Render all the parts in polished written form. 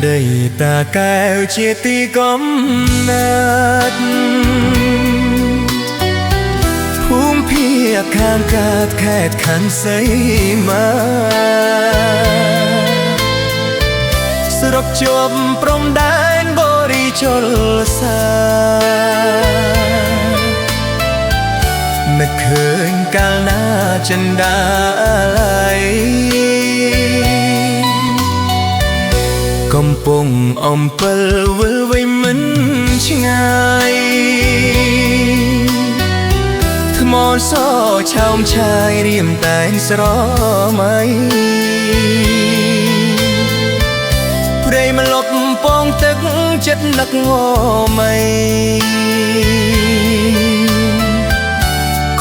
ដីតាកែវជាទីកំណើតភូមិភាគខាងកើតខេត្តខណ្ឌសីមាស្រុកជាប់ព្រំដែនបរិជលសានឹកឃើញកាលណាចិន្តាឡៃកំពុងអំពិលវិលវៃមិនឆ្ងាយថ្មសឆោមឆាយរៀមតែងស្រមៃព្រៃម្លប់ពងទឹកចិត្តនឹកងមៃ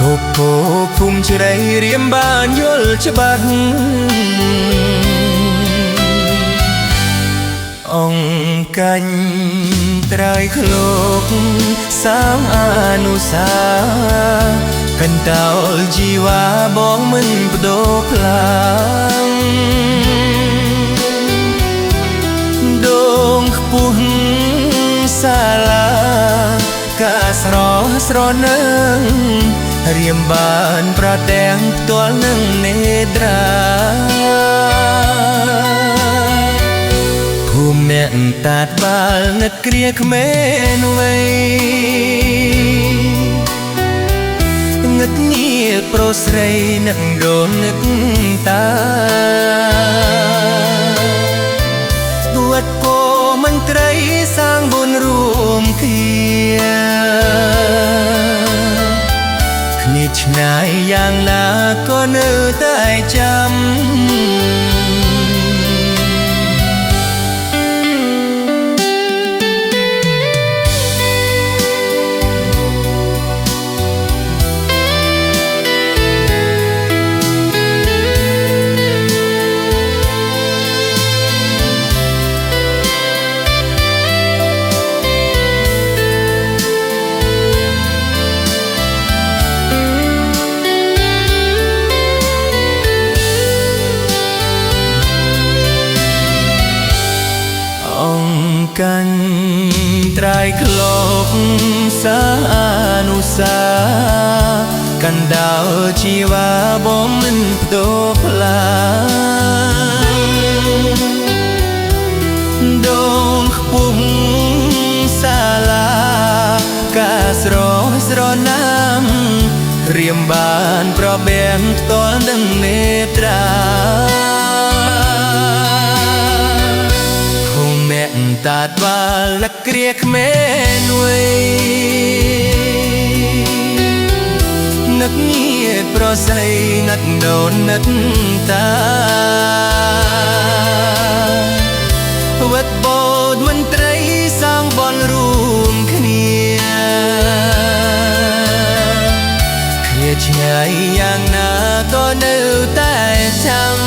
គប់ពោភូមិជ្រៃរៀមបានយល់ច្បាស់អង្គកាញ់ត្រើយឃ្លោកសាងអនុសាកន្តោលជីវ៉ាបងមិនបដូរផ្លាំងដងខ្ពស់សាលាកាស្រស់ស្រនឹងរៀមបានប្រទាំងផ្ទាល់នឹងនេត្រាភូមិអ្នកតាតបាល់នឹកគ្រាក្មេងវ័យងឹតញាតប្រុសស្រីនឹកដូននឹកតាវត្តពោមន្ត្រីសាងបុណ្យរួមគ្នាឆ្ងាយយ៉ាងណាក៏នៅតែចាំកាញ់ត្រើយឃ្លោកសាអនុសាកណ្ដោជីវ៉ាបងមិនបដូរផ្លាដងខ្ពស់សាលាកាស្រស់ស្រណាំរៀមបានប្របែងផ្ទាល់នឹងនេត្រាតាតបាល់នឹកគ្រាក្មេងវ័យនឹកញាតប្រុសស្រីនឹកដូននឹកតាវត្តបូតមន្ត្រីសាងបុណ្យរួមគ្នាឆ្ងាយយ៉ាងណាក៏នៅតែចាំ